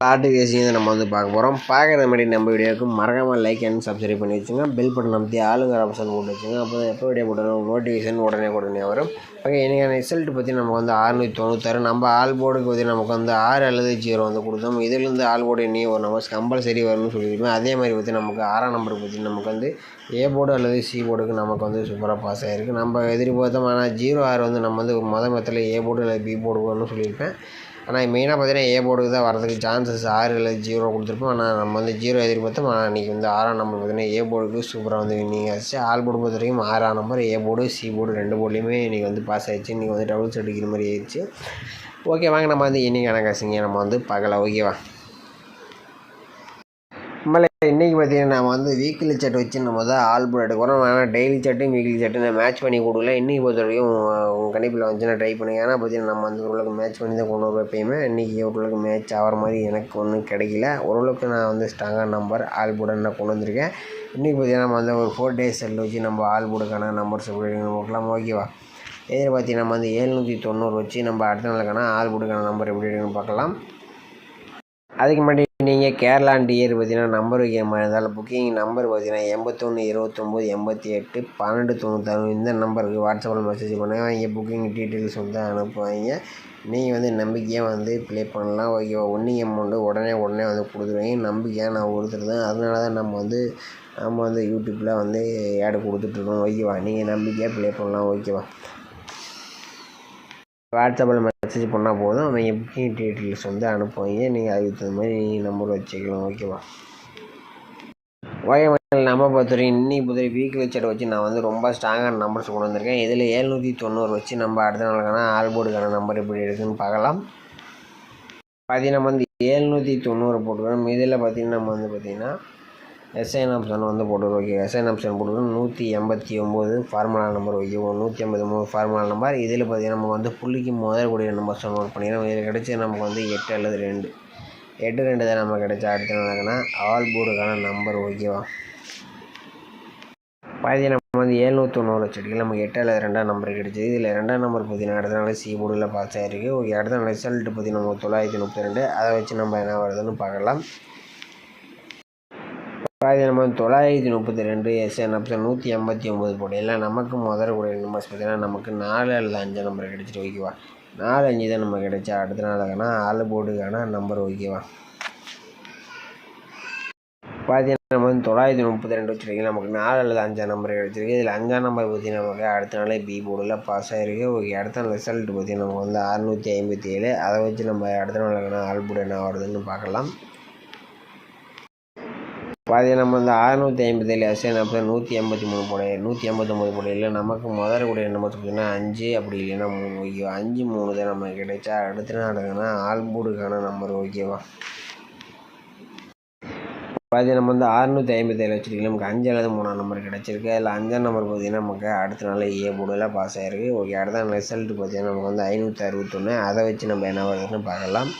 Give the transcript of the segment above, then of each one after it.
Lot கேசிங் நம்ம வந்து பார்க்க போகிறோம். பார்க்குற மாதிரி நம்ம வீடியோவுக்கு மறக்காமல் லைக் அண்ட் சப்ஸ்கிரைப் பண்ணி வச்சுங்க. பெல் பட்டன் அமைத்தி ஆளுங்கிற ஆப்ஷன் போட்டு வச்சுங்க. அப்போ எப்போ வீடியோ போட்டாலும் நோட்டிஃபிகேஷன் உடனே வரும். ஓகே, இன்றைக்கான ரிசல்ட் பற்றி நமக்கு வந்து 696. நம்ம ஆல் போர்டுக்கு பற்றி நமக்கு வந்து 6 அல்லது 0 வந்து கொடுத்தோம். இதிலேருந்து ஆல் போர்டு இனி ஒரு நம்பர்ஸ் கம்பல்சரி வரும்னு சொல்லியிருப்பேன். அதே மாதிரி பற்றி நமக்கு 6ஆம் நம்பருக்கு பற்றி நமக்கு வந்து ஏ போர்டு அல்லது சி போர்டுக்கு நமக்கு வந்து சூப்பராக பாஸ் ஆகிருக்கு. நம்ம எதிர்பார்த்தோம். ஆனால் 0-6 வந்து நம்ம வந்து மொதல் ஏ போர்டு அல்லது பி போர்டுக்கு வரும்னு சொல்லியிருப்பேன். ஆனால் மெயினாக பார்த்தீங்கன்னா ஏ போர்டுக்கு தான் வரதுக்கு சான்சஸ் 6 இல்லை 0 கொடுத்துருப்போம். ஆனால் நம்ம வந்து 0 எதிர்பார்த்தோம். ஆனால் இன்றைக்கி வந்து 6ஆம் நம்பர் பார்த்தீங்கன்னா ஏ போர்டுக்கு சூப்பராக வந்து வின்னிங் ஆச்சு. ஆல் போர்டு பொறுத்த வரைக்கும் 6ஆம் number A board C board 2 போர்ட்லேயுமே இன்றைக்கி வந்து பாஸ் ஆகிடுச்சு. இன்றைக்கி வந்து டபுள்ஸ் அடிக்கிற மாதிரி ஆயிடுச்சு. ஓகே, வாங்க நம்ம வந்து இன்றைக்கான காசுங்க நம்ம வந்து பார்க்கலாம். ஓகேவா, நம்மளே இன்றைக்கி பார்த்தீங்கன்னா நம்ம வந்து வீக்லி சார்ட் வச்சு நம்ம தான் ஆல் போர்டு எடுக்கிறோம். ஆனால் டெய்லி சார்ட்டும் வீக்லி சார்ட்டும் நான் மேட்ச் பண்ணி கொடுக்கல. இன்றைக்கி பொறுத்த வரைக்கும் உங்கள் கணிப்பில் வந்துச்சுன்னா ட்ரை பண்ணுங்கள். ஏன்னா பார்த்தீங்கன்னா நம்ம வந்து ஓரளவுக்கு மேட்ச் பண்ணி தான் கொண்டு வருவோம் எப்பயுமே. இன்றைக்கி ஓரளவுக்கு மேட்ச் ஆகிற மாதிரி எனக்கு ஒன்றும் கிடைக்கல. ஓரளவுக்கு நான் வந்து ஸ்ட்ராங்கான நம்பர் ஆல் போர்டு நான் கொண்டு வந்திருக்கேன். இன்றைக்கி பார்த்தீங்கன்னா நம்ம வந்து ஒரு 4 days செல் வச்சு நம்ம ஆல் போர்டுக்கான நம்பர்ஸ் பார்க்கலாம். ஓகேவா, இதில் பார்த்தீங்கன்னா நம்ம வந்து 790 வச்சு நம்ம அடுத்த நாளுக்கான ஆல் போர்டுக்கான நம்பர் எப்படி எடுக்கணும்னு பார்க்கலாம். அதுக்கு முன்னாடி நீங்கள் கேரளா அண்ட் இயர் பார்த்தீங்கன்னா நம்பர் வைக்கிற மாதிரி இருந்தாலும் புக்கிங் நம்பர் பார்த்தீங்கன்னா 81 29 88 12 96 இந்த நம்பருக்கு வாட்ஸ்அப்பில் மெசேஜ் பண்ணுங்கள். இங்கே புக்கிங் டீட்டெயில்ஸ் வந்து அனுப்புவாங்க. நீங்கள் வந்து நம்பிக்கையாக வந்து ப்ளே பண்ணலாம். ஓகேவா, ஒன்றிங் அமௌண்ட்டு உடனே வந்து கொடுத்துருவீங்க. நம்பிக்கையாக நான் கொடுத்துருந்தேன். அதனால தான் நம்ம வந்து யூடியூப்பில் வந்து ஆடு கொடுத்துட்ருக்கோம். ஓகேவா, நீங்கள் நம்பிக்கையாக ப்ளே பண்ணலாம். ஓகேவா, வாட்ஸ்அப்பில் மெசேஜ் பண்ணால் போதும். அவங்க புக்கிங் டீட்டெயில்ஸ் வந்து அனுப்புவாங்க. நீங்கள் அதுக்கு தகுந்த மாதிரி நம்பர் வச்சுக்கலாம். ஓகேவா, நம்ம பொறுத்தவரைக்கும் இன்னைக்கு வீக்லி சார்ட் வச்சு நான் வந்து ரொம்ப ஸ்ட்ராங்கான நம்பர்ஸ் கொண்டு வந்திருக்கேன். இதில் 790 வச்சு நம்ம அடுத்த நாளுக்கான ஆல் போர்டுக்கான நம்பர் எப்படி இருக்குதுன்னு பார்க்கலாம். பார்த்தீங்கன்னா நம்ம வந்து 790 போட்டுக்கிறோம். இதில் பார்த்தீங்கன்னா நம்ம வந்து பார்த்திங்கன்னா எஸ்ஐன் ஆப்ஷன் வந்து போட்டுருவோம். ஓகே, எஸ்ஐன் ஆப்ஷன் போட்டுருக்கோம். 189 ஃபார்முலா நம்பர் வைக்கும். 183 ஃபார்முலா நம்பர். இதில் பார்த்தீங்கன்னா நம்ம வந்து புள்ளிக்கு முதல்கூடிய நம்பர்ஸ் நோட் பண்ணிக்கிறோம். இதில் கிடைச்சது நமக்கு வந்து 8 அல்லது 2 தான் நம்ம கிடைச்சா அடுத்த நாளுக்கான ஆல் போர்டுக்கான நம்பர். ஓகேவா, பார்த்தீங்கன்னா நம்ம வந்து 790 வச்சுட்டு நமக்கு 8 அல்லது 2ஆம் நம்பர் கிடைச்சிது. இதில் 2ஆம் நம்பர் பார்த்தீங்கன்னா அடுத்த நாள் சி போர்டில் பாஸ் ஆகிருக்கு. ஓகே, அடுத்த நாள் ரிசல்ட்டு பார்த்தீங்கன்னா நமக்கு 932. அதை வச்சு நம்ம என்ன வருதுன்னு பார்க்கலாம். நம்ம 932 எஸ்என் ஆப்ஷன் 189 போடையில் நமக்கு முதல்கூடிய நம்பர்ஸ் பார்த்தீங்கன்னா நமக்கு 4 அல்லது 5 நம்பர் கிடைச்சிட்டு. ஓகேவா, 4 5 தான் நம்ம கிடைச்சா அடுத்த நாளுக்கான ஆல் போர்டுக்கான நம்பர். ஓகேவா, பார்த்தீங்கன்னா நம்ம வந்து 932 வச்சுருக்கீங்க. நமக்கு 4 அல்லது 5 நம்பர் கிடச்சிருக்கு. இதில் 5ஆம் நம்பர் பார்த்தீங்கன்னா நமக்கு அடுத்த நாளே பி போர்டில் பாஸ் ஆகிருக்கு. ஓகே, அடுத்த நாள் ரிசல்ட் பார்த்தீங்கன்னா நமக்கு வந்து 657. அதை வச்சு நம்ம அடுத்த நாளுக்கான ஆல் போர்டு என்ன வருதுன்னு பார்க்கலாம். பார்த்தீங்கன்னா நம்ம வந்து 657 எஸ்என் ஆப்ஷன் 183 போடையில் 189 போடையில் நமக்கு முதல்கூடிய நம்பர் பார்த்தீங்கன்னா 5 அப்படி இல்லைன்னா 3. ஓகேவா, 5 3 தான் நமக்கு கிடைச்சா அடுத்த நாளுக்கான ஆல் போர்டுக்கான நம்பர். ஓகேவா, பார்த்தீங்கன்னா நம்ம வந்து 657 வச்சுருக்கீங்க. நமக்கு 5 அல்லது 3ஆம் நம்பர் கிடச்சிருக்கு. அதில் 5ஆம் நம்பர் பார்த்தீங்கன்னா நமக்கு அடுத்த நாள் ஏ போர்டில் பாஸ் ஆகிருக்கு. ஓகே, அடுத்த நாள் ரிசல்ட்டு பார்த்தீங்கன்னா நமக்கு வந்து 561. அதை வச்சு நம்ம என்ன வருதுன்னு பார்க்கலாம்.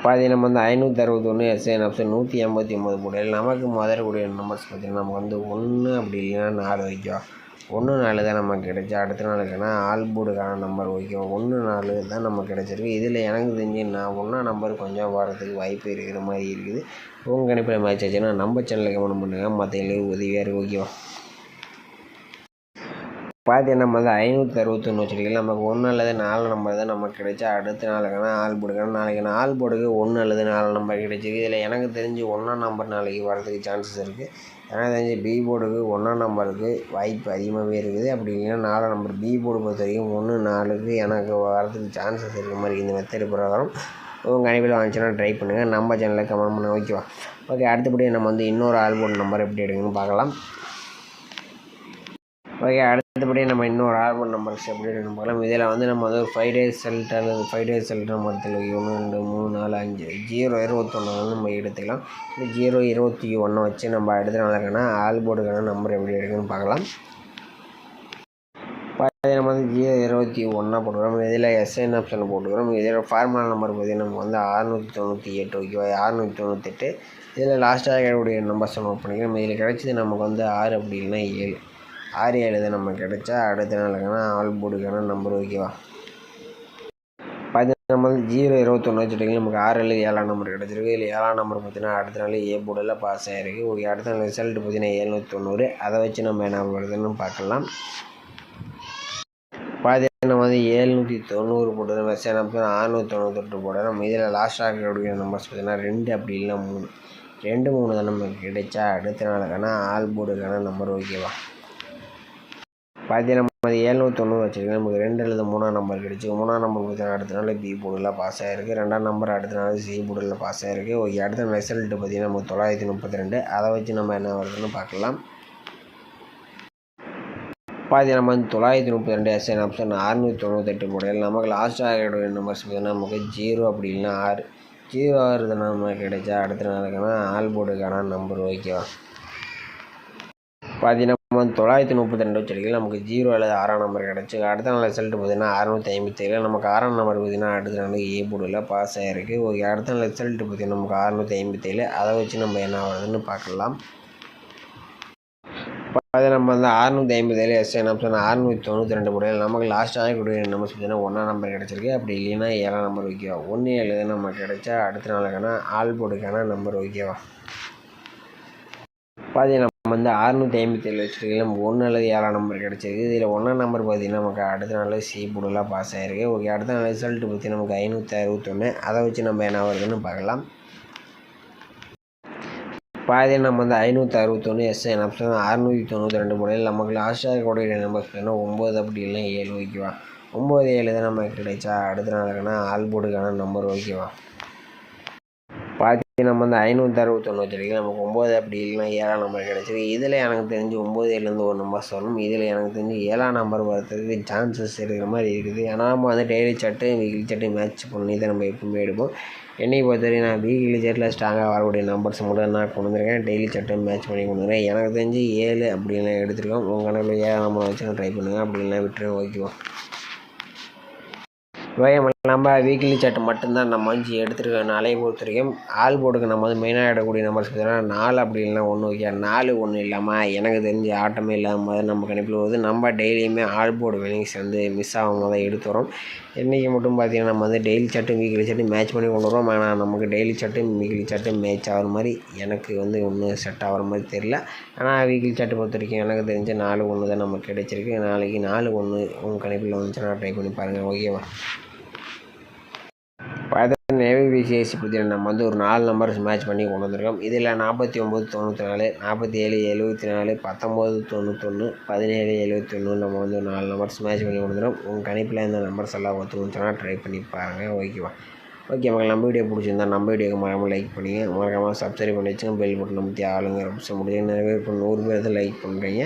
பார்த்தீங்கன்னா நம்ம வந்து 561 எஸ்ஐன் ஆப்ஷன் 189 போடையில் நமக்கு முதல்கூடிய நம்பர்ஸ் பார்த்தீங்கன்னா நமக்கு வந்து 1 அப்படி இல்லைன்னா 4. ஓகேவா, 1 4 தான் நமக்கு கிடைச்சா அடுத்த நாளுக்கான ஆல் போர்டுக்கான நம்பர். ஓகேவா, 1 4 தான் நமக்கு கிடச்சிருக்கு. இதில் எனக்கு தெரிஞ்சு நான் 1ஆம் நம்பர் கொஞ்சம் வரதுக்கு வாய்ப்பு இருக்கிற மாதிரி இருக்குது. உங்கள் கணிப்பில் மேட்ச் ஆச்சுன்னா நம்ம சேனலில் கமெண்ட் பண்ணுங்கள். மற்ற எல்லாம் உதவியாக இருக்குது. ஓகேவா, பார்த்தீங்கன்னா நம்ம வந்து 561 வச்சுருக்கீங்க. நமக்கு 1 அல்லது 4 நம்பர் தான் நமக்கு கிடைச்சா அடுத்த நாளுக்கான ஆல் போர்டுக்கான நாளைக்கான ஆல் போர்டுக்கு 1 அல்லது 4 நம்பர் கிடைச்சிருக்கு. இதில் எனக்கு தெரிஞ்சு 1ஆம் நம்பர் நாளைக்கு வரதுக்கு சான்சஸ் இருக்குது. எனக்கு தெரிஞ்சு பி போர்டுக்கு 1ஆம் நம்பருக்கு வாய்ப்பு அதிகமாகவே இருக்குது. அப்படி இல்லைன்னா 4ஆம் நம்பர் பி போர்டு பொறுத்த வரைக்கும் 1 4க்கு எனக்கு வரதுக்கு சான்சஸ் இருக்கிற மாதிரி இந்த மெத்தட் பிரகாரம் உங்கள் கணிப்பில் வாங்கிச்சுன்னா ட்ரை பண்ணுங்கள். நம்ம சேனலில் கமெண்ட் பண்ணுங்கள். ஓகேவா, ஓகே, அடுத்தபடி நம்ம வந்து இன்னொரு ஆல் போர்டு நம்பர் எப்படி எடுக்கணும்னு பார்க்கலாம். ஓகே, அடுத்தபடி நம்ம இன்னொரு ஆல் போர்டு நம்பர்ஸ் எப்படி எடுக்கணும் பார்க்கலாம். இதில் வந்து நம்ம வந்து ஒரு 5 days செல்ட் அல்லது 5 days செல்ட் நம்பர் 1 2 3 4 5 0 21 வந்து நம்ம எடுத்துக்கலாம். இந்த 0 21 வச்சு நம்ம அடுத்த நாளுக்கான ஆல் போர்டுக்கான நம்பர் எப்படி எடுக்கணும்னு பார்க்கலாம். நம்ம வந்து 0 21 போட்டுக்கிறோம். இதில் எஸ்என் ஆப்ஷன் போட்டுக்கிறோம். இதில் ஃபார்முலா நம்பர் பார்த்தீங்கன்னா நமக்கு வந்து 698. ஓகேவா, 698. இதில் லாஸ்ட்டாக கிடைக்கக்கூடிய நம்பர்ஸை நோட் பண்ணிக்கிறோம். இதில் கிடைச்சது நமக்கு வந்து 6 அப்படி இல்லைன்னா 7. 6 7 தான் நமக்கு கிடைச்சா அடுத்த நாளுக்கான ஆல் போர்டுக்கான நம்பர். ஓகேவா, நம்ம வந்து 021 வச்சுட்டிங்கன்னா நமக்கு 6 எழுதி 7ஆம் நம்பர் கிடச்சிருக்கு. இதில் 7ஆம் நம்பர் பார்த்தீங்கன்னா அடுத்த நாள் ஏ போர்டில் பாஸ் ஆகிருக்கு. ஓகே, அடுத்த நாள் ரிசல்ட்டு பார்த்தீங்கன்னா 790. அதை வச்சு நம்ம என்ன வருதுன்னு பார்க்கலாம். பார்த்தீங்கன்னா நம்ம வந்து 790 போட்டு மெசேஜ் நம்ம 698 போடுறோம். நம்ம இதில் லாஸ்ட்டாக இருக்கக்கூடிய நம்பர்ஸ் பார்த்தீங்கன்னா 2 அப்படி இல்லைன்னா 3. 2 3 தான் நமக்கு கிடைச்சா அடுத்த நாளுக்கான ஆல் போர்டுக்கான நம்பர். ஓகேவா, பார்த்தீங்கன்னா நம்ம 790 வச்சுருக்கோம். நமக்கு 2 அல்லது 3ஆம் நம்பர் கிடச்சி. 3ஆம் நம்பர் பார்த்தீங்கன்னா அடுத்த நாள் பி போர்டில் பாஸ் ஆகிருக்கு. 2ஆம் நம்பர் அடுத்த நாள் சி போர்டில் பாஸ் ஆகிருக்கு. ஓகே, அடுத்த ரிசல்ட்டு பார்த்தீங்கன்னா நமக்கு 932. அதை வச்சு நம்ம என்ன வருதுன்னு பார்க்கலாம். பார்த்தீங்கன்னா நம்ம வந்து 932 எஸ்என் ஆப்ஷன் 698 போடையில் நமக்கு லாஸ்ட்டாக ஆகிய நம்பர்ஸ் பார்த்தீங்கன்னா நமக்கு 0 அப்படி இல்லைன்னா 6. 0 6 தானே நமக்கு கிடைச்சா அடுத்த நாளுக்கான ஆல் போர்டுக்கான நம்பர். ஓகேவா, பார்த்தீங்கன்னா நம்ம வந்து 932 வச்சுருக்கீங்க. நமக்கு 0 அல்லது 6ஆம் நம்பர் கிடச்சி. அடுத்த நாள் ரிசல்ட்டு பார்த்தீங்கன்னா 657. நமக்கு 6ஆம் நம்பர் பார்த்தீங்கன்னா அடுத்த நாள் ஏ போர்டில் பாஸ் ஆகிருக்கு. ஓகே, அடுத்த நாள் ரிசல்ட்டு பார்த்தீங்கன்னா நமக்கு 657. அதை வச்சு நம்ம என்ன வருதுன்னு பார்க்கலாம். பார்த்தீங்கன்னா நம்ம வந்து 657 எஸ்என் ஆப்ஷன் 692 போடையில் நமக்கு லாஸ்ட் ஆகக்கூடிய நம்பர்ஸ் பார்த்தீங்கன்னா 1ஆம் நம்பர் கிடச்சிருக்கு. அப்படி இல்லைன்னா 7ஆம் நம்பர். ஓகேவா, 1 7 நமக்கு கிடைச்சா அடுத்த நாளுக்கான ஆல் போர்டுக்கான நம்பர். ஓகேவா, பார்த்தீங்கன்னா நம்ம வந்து 657 வச்சுருக்கீங்க. நமக்கு 1 அல்லது 7ஆம் நம்பர் கிடச்சிருக்கு. இதில் 1ஆம் நம்பர் பார்த்தீங்கன்னா நமக்கு அடுத்த நாள் சி போர்டில் பாஸ் ஆகிருக்கு. ஓகே, அடுத்த நாள் ரிசல்ட்டு பார்த்தீங்கன்னா நமக்கு 561. அதை வச்சு நம்ம என்ன வருதுன்னு பார்க்கலாம். பார்த்தீங்கன்னா நம்ம வந்து 561 எஸ்என் ஆப்ஷன் 692 போடையில் நமக்கு லாஸ்ட்டாக இருக்கக்கூடிய நம்பர்ஸ் பார்த்தீங்கன்னா 9 அப்படி இல்லை 7. ஓகேவா, 9 7 தான் நமக்கு கிடைச்சா அடுத்த நாளுக்கான ஆல் போர்டுக்கான நம்பர். ஓகேவா, பார்த்தீங்கன்னா நம்ம வந்து 561 வச்சுருக்கீங்க. நமக்கு 9 அப்படி இல்லைன்னா 7ஆம் நம்பர் கிடச்சிருக்கு. இதில் எனக்கு தெரிஞ்சு 9 7லேருந்து ஒரு நம்பர் சொல்லணும். இதில் எனக்கு தெரிஞ்சு 7ஆம் நம்பர் வரதுக்கு சான்சஸ் இருக்கிற மாதிரி இருக்குது. ஏன்னா நம்ம வந்து daily chart weekly chart match பண்ணி தான் நம்ம எப்பவுமே எடுப்போம். என்னை பொறுத்தவரைக்கும் நான் வீக்லி சார்ட்டில் ஸ்ட்ராங்காக வரக்கூடிய நம்பர்ஸ் மட்டும் நான் கொண்டு வந்துருக்கேன். டெய்லி சார்ட்டு மேட்ச் பண்ணி கொண்டு வந்துருக்கேன். எனக்கு தெரிஞ்சு 7 அப்படின்லாம் எடுத்துருக்கோம். உங்கள் கணக்கில் 7ஆம் நம்பர் வச்சு ட்ரை பண்ணுங்கள். அப்படின்லாம் விட்டுருவேன். ஓகேவா, நம்ம வீக்லி சார்ட் மட்டும்தான் நம்ம வந்து எடுத்துருக்க நாளை பொறுத்த வரைக்கும். ஆல் போர்டுக்கு நம்ம வந்து மெயினாக எடுக்கக்கூடிய நம்பர்ஸ் பார்த்தீங்கன்னா 4 அப்படி இல்லைனா 1. ஓகே, 4 1 இல்லாமல் எனக்கு தெரிஞ்ச ஆட்டமே இல்லாத மாதிரி நம்ம கணிப்பில் வருது. நம்ம டெய்லியுமே ஆல் போர்டு வினிங்ஸ் வந்து மிஸ் ஆகாமல் தான் எடுத்து வரோம். இன்றைக்கி மட்டும் பார்த்தீங்கன்னா நம்ம வந்து daily chart weekly chart match பண்ணி கொண்டு வரோம். ஆனால் நமக்கு daily chart weekly chart match ஆகிற மாதிரி எனக்கு வந்து ஒன்றும் செட் ஆகிற மாதிரி தெரியல. ஆனால் வீக்லி சார்ட்டு பொறுத்த வரைக்கும் எனக்கு தெரிஞ்ச 4 1 தான் நமக்கு கிடைச்சிருக்கு. நாளைக்கு 4 1 உங்கள் கணிப்பில் வந்துச்சுன்னா ட்ரை பண்ணி பாருங்கள். ஓகேவா, பார்த்தீங்கன்னா ஏபிபிசிஎஸ்சி பார்த்தீங்கன்னா நம்ம வந்து ஒரு 4 நம்பர்ஸ் மேட்ச் பண்ணி கொண்டு வந்திருக்கோம். இதில் 49 94 47 74 19 91 17 71 நம்ம வந்து 4 நம்பர்ஸ் மேட்ச் பண்ணி கொண்டு வந்துடும். உங்கள் கணிப்பில் இந்த நம்பர்ஸ் எல்லாம் ஒத்துணுச்சுன்னா ட்ரை பண்ணி பாருங்கள். ஓகேவா, ஓகே மக்கள், நம்ம வீடியோ பிடிச்சிருந்தா நம்ம வீடியோக்கு மறக்காமல் லைக் பண்ணிங்க. மறக்காமல் சப்ஸ்கிரைப் பண்ணி வச்சுங்க. பெல் பட்டன் நமத்தி ஆளுங்கிற ஆப்ஷன் முடிஞ்சு நிறைய பேர் இப்போ 100 பேர் தான் லைக் பண்ணுறீங்க.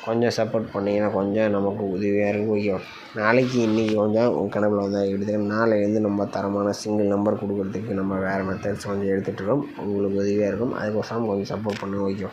கொஞ்சம் சப்போர்ட் பண்ணிங்கன்னா கொஞ்சம் நமக்கு உதவியாக இருக்கும். ஓகேவா, நாளைக்கு இன்றைக்கி கொஞ்சம் உங்கள் கணக்கில் வந்து எடுத்துக்கணும். நாளையிலேருந்து நம்ம தரமான சிங்கிள் நம்பர் கொடுக்குறதுக்கு நம்ம வேறு மெத்தட்ஸ் கொஞ்சம் எடுத்துகிட்டு இருக்கோம். உங்களுக்கு உதவியாக இருக்கும். அதுக்கோசரம் கொஞ்சம் சப்போர்ட் பண்ணுங்கள். ஓகேவா.